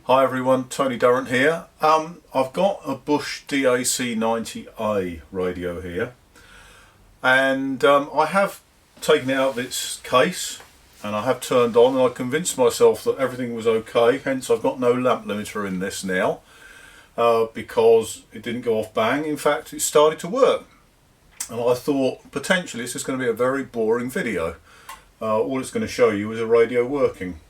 Hi everyone, Tony Durrant here. I've got a Bush DAC90A radio here, and I have taken it out of its case and I have turned on, and I convinced myself that everything was okay, hence I've got no lamp limiter in this now because it didn't go off bang. In fact, it started to work, and I thought potentially this is going to be a very boring video. All it's going to show you is a radio working.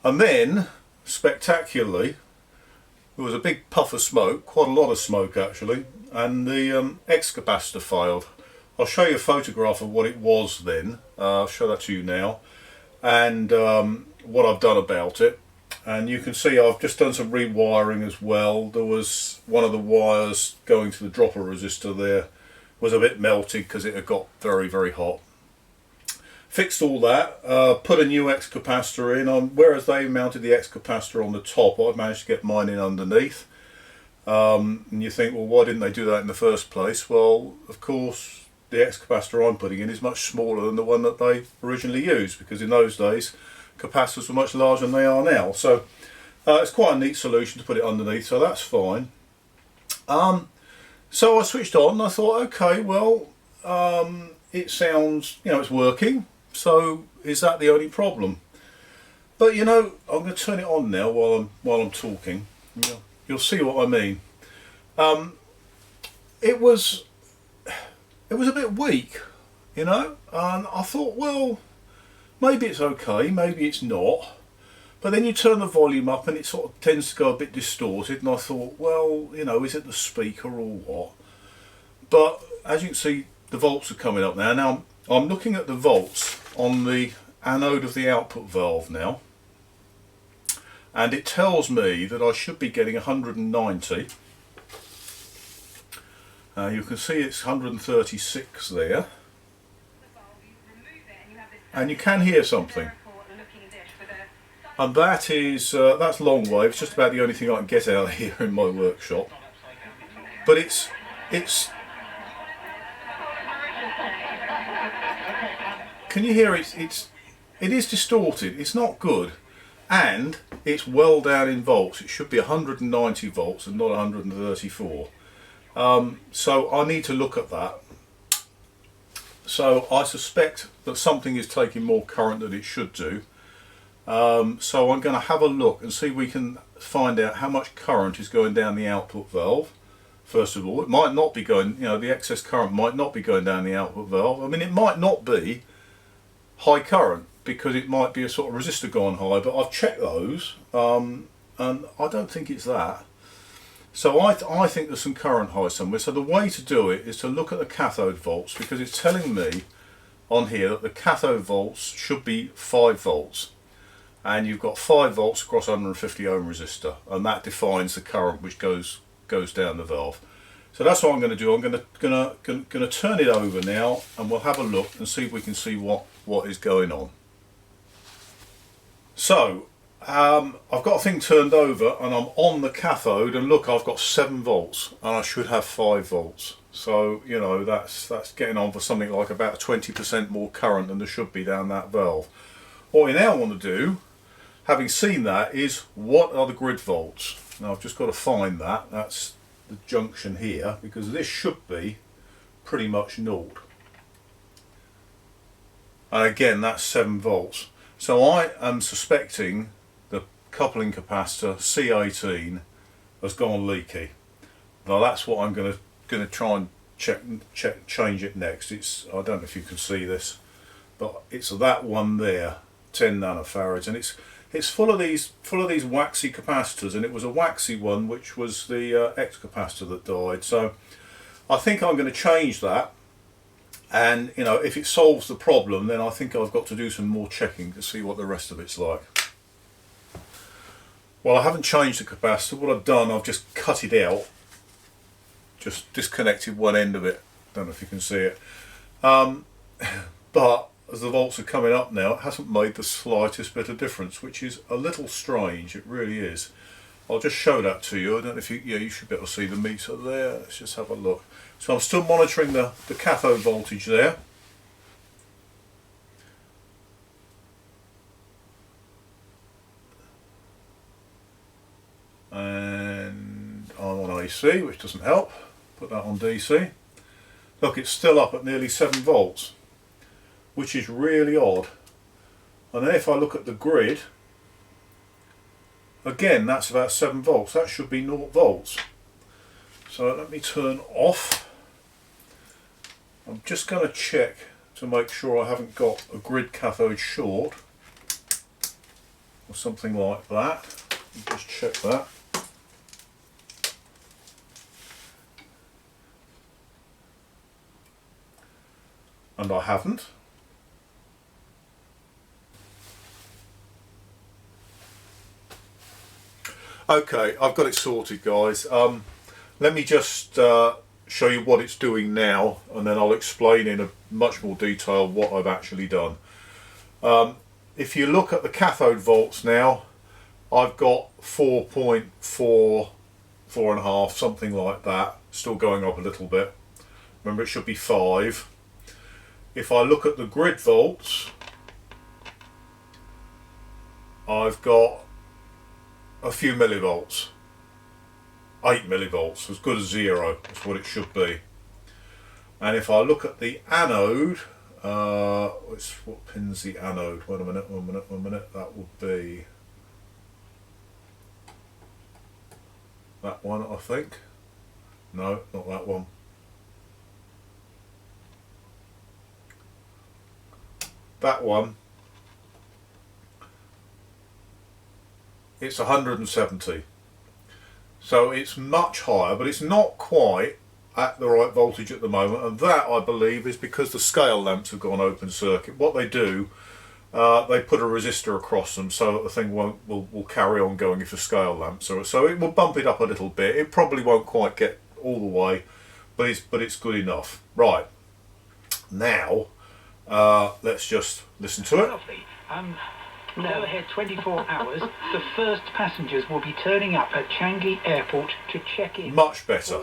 And then spectacularly, there was a big puff of smoke, quite a lot of smoke actually, and the ex-capacitor failed. I'll show you a photograph of what it was then. I'll show that to you now, and what I've done about it. And you can see I've just done some rewiring as well. There was one of the wires going to the dropper resistor there was a bit melted because it had got very, very hot. Fixed all that, put a new ex-capacitor in. Whereas they mounted the ex-capacitor on the top, I've managed to get mine in underneath. And you think, well, why didn't they do that in the first place? Well, of course, the ex-capacitor I'm putting in is much smaller than the one that they originally used, because in those days, capacitors were much larger than they are now. So it's quite a neat solution to put it underneath, so that's fine. So I switched on and I thought, okay, well, it sounds, it's working. So is that the only problem? But I'm going to turn it on now while I'm talking. You'll see what I mean. It was a bit weak, and I thought, well, maybe it's okay, maybe it's not. But then you turn the volume up and it sort of tends to go a bit distorted, and I thought, well, is it the speaker or what? But as you can see, the volts are coming up now. Now I'm looking at the volts on the anode of the output valve now, and it tells me that I should be getting 190. You can see it's 136 there, and you can hear something, and that is that's long wave. It's just about the only thing I can get out here in my workshop, but it's can you hear it? It is distorted. It's not good, and it's well down in volts. It should be 190 volts and not 134. So I need to look at that. So I suspect that something is taking more current than it should do. So I'm going to have a look and see if we can find out how much current is going down the output valve. First of all, it might not be going, the excess current might not be going down the output valve. I mean, it might not be high current because it might be a sort of resistor gone high, but I've checked those and I don't think it's that. So I think there's some current high somewhere. So the way to do it is to look at the cathode volts, because it's telling me on here that the cathode volts should be 5 volts, and you've got 5 volts across 150 ohm resistor, and that defines the current which goes down the valve. So that's what I'm going to do. I'm going to turn it over now, and we'll have a look and see if we can see what is going on. So I've got a thing turned over and I'm on the cathode, and look, I've got 7 volts and I should have 5 volts. So that's getting on for something like about 20% more current than there should be down that valve. What we now want to do, having seen that, is what are the grid volts? Now I've just got to find that. That's the junction here, because this should be pretty much naught. And again, that's 7 volts. So I am suspecting the coupling capacitor C18 has gone leaky. Now that's what I'm going to try and change it next. I don't know if you can see this, but it's that one there, 10 nanofarads, and it's full of these waxy capacitors, and it was a waxy one which was the ex-capacitor that died. So I think I'm going to change that, and if it solves the problem, then I think I've got to do some more checking to see what the rest of it's like. Well, I haven't changed the capacitor. What I've done, I've just cut it out, just disconnected one end of it. Don't know if you can see it, but as the volts are coming up now, it hasn't made the slightest bit of difference, which is a little strange. It really is. I'll just show that to you. I don't know if you should be able to see the meter there. Let's just have a look. So I'm still monitoring the cathode voltage there. AC, which doesn't help. Put that on DC. Look, it's still up at nearly 7 volts, which is really odd. And then if I look at the grid, again, that's about 7 volts. That should be 0 volts. So let me turn off. I'm just going to check to make sure I haven't got a grid cathode short or something like that. Just check that. And I haven't. Okay, I've got it sorted, guys. Let me just show you what it's doing now, and then I'll explain in a much more detail what I've actually done. If you look at the cathode volts now, I've got 4.4, 4.5, something like that, still going up a little bit. Remember, it should be 5. If I look at the grid volts, I've got a few millivolts, 8 millivolts, as good as 0, that's what it should be. And if I look at the anode, what pin's the anode? Wait a minute, one minute, that would be that one, I think. No, not that one. That one, it's 170. So it's much higher, but it's not quite at the right voltage at the moment, and that, I believe, is because the scale lamps have gone open circuit. What they do, they put a resistor across them so that the thing will carry on going if the scale lamps are. So it will bump it up a little bit. It probably won't quite get all the way, but it's good enough. Right, now let's just listen to it. Go ahead 24 hours. The first passengers will be turning up at Changi Airport to check in. Much better.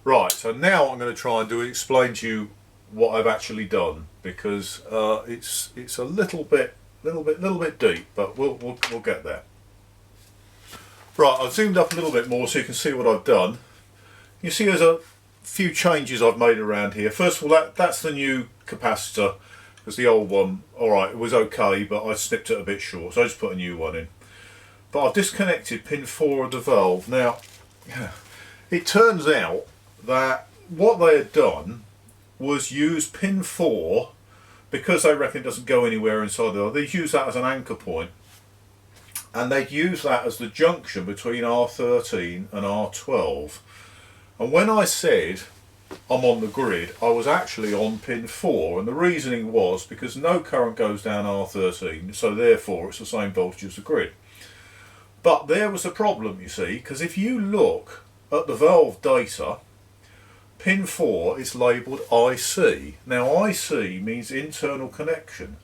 Right, so now I'm going to try and explain to you what I've actually done, because it's a little bit deep, but we'll get there. Right, I've zoomed up a little bit more so you can see what I've done. You see there's a few changes I've made around here. First of all, that's the new capacitor, because the old one, alright, it was okay, but I snipped it a bit short, so I just put a new one in. But I've disconnected pin 4 of the valve. Now, it turns out that what they had done was use pin 4, because they reckon it doesn't go anywhere inside the valve, they use that as an anchor point, and they'd use that as the junction between R13 and R12. And when I said I'm on the grid, I was actually on pin 4, and the reasoning was because no current goes down R13, so therefore it's the same voltage as the grid. But there was a problem, you see, because if you look at the valve data, pin 4 is labelled IC. Now IC means internal connection,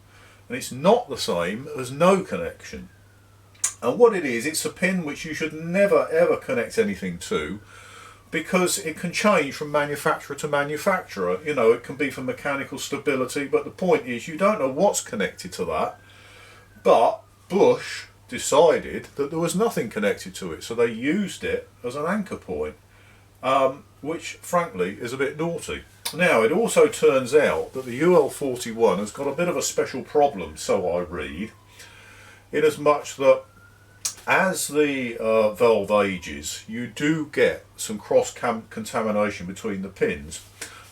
and it's not the same as no connection. And what it is, it's a pin which you should never ever connect anything to, because it can change from manufacturer to manufacturer. You know, it can be for mechanical stability, but the point is you don't know what's connected to that. But Bush decided that there was nothing connected to it, so they used it as an anchor point, which frankly is a bit naughty. Now, it also turns out that the UL41 has got a bit of a special problem, so I read, in as much that as the valve ages, you do get some cross-contamination between the pins.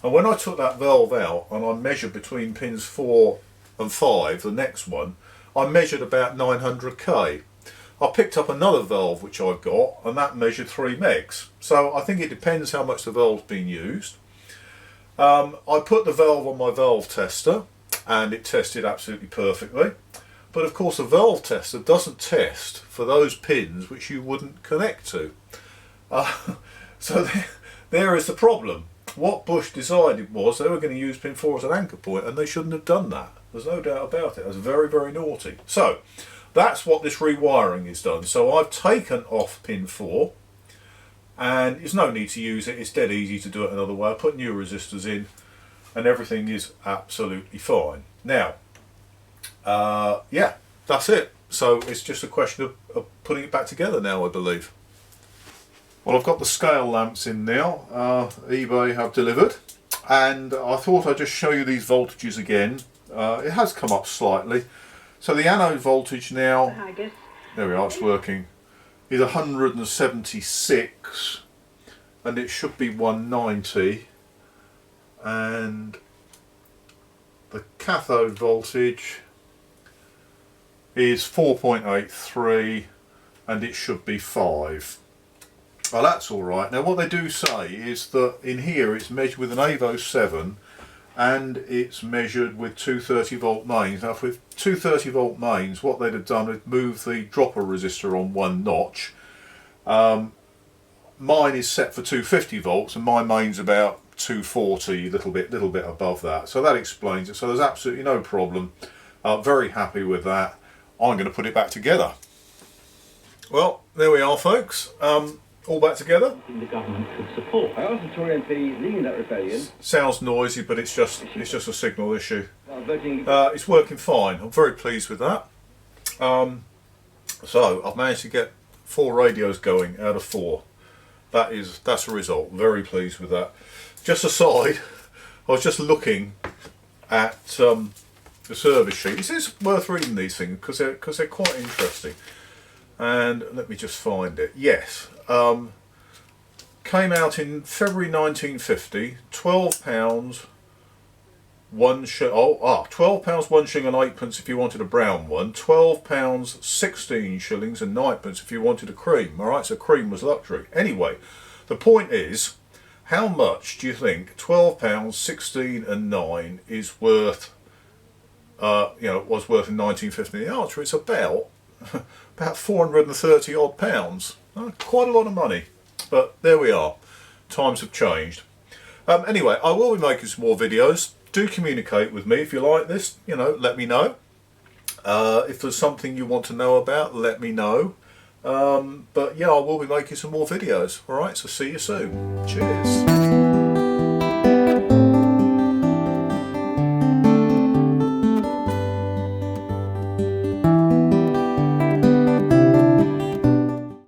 And when I took that valve out and I measured between pins 4 and 5, the next one, I measured about 900k. I picked up another valve which I've got, and that measured 3 megs. So I think it depends how much the valve's been used. I put the valve on my valve tester, and it tested absolutely perfectly. But of course a valve tester doesn't test for those pins which you wouldn't connect to. So there is the problem. What Bush decided was they were going to use pin 4 as an anchor point, and they shouldn't have done that. There's no doubt about it. It was very, very naughty. So that's what this rewiring is done. So I've taken off pin 4, and there's no need to use it. It's dead easy to do it another way. I put new resistors in, and everything is absolutely fine. Now, yeah, that's it. So it's just a question of putting it back together now, I believe. Well, I've got the scale lamps in now. eBay have delivered, and I thought I'd just show you these voltages again. It has come up slightly. So the anode voltage now, there we are, it's working, is 176, and it should be 190. And the cathode voltage is 4.83, and it should be 5. Well, that's alright. Now what they do say is that in here it's measured with an AVO 7 and it's measured with 230 volt mains. Now with 230 volt mains, what they'd have done is move the dropper resistor on 1 notch. Mine is set for 250 volts and my main's about 240, little bit above that. So that explains it. So there's absolutely no problem. Very happy with that. I'm going to put it back together. Well, there we are, folks. All back together. The government could support. I asked the Tory MP leading that rebellion. Sounds noisy, but it's just a signal issue. Voting. It's working fine. I'm very pleased with that. So I've managed to get 4 radios going out of 4. That's a result. Very pleased with that. Just aside, I was just looking at the service sheet. This is worth reading these things because they're quite interesting. And let me just find it. Yes. Came out in February 1950. £12 1 shilling. £12 1 shilling and 8p if you wanted a brown one. £12 16 shillings and 9p if you wanted a cream. All right, so cream was luxury. Anyway, the point is, how much do you think £12 16 and 9 is worth? Was worth in 1950. The answer is about 430 odd pounds. Quite a lot of money, but there we are. Times have changed. Anyway, I will be making some more videos. Do communicate with me if you like this. Let me know. If there's something you want to know about, let me know. But yeah, I will be making some more videos. Alright, so see you soon. Cheers.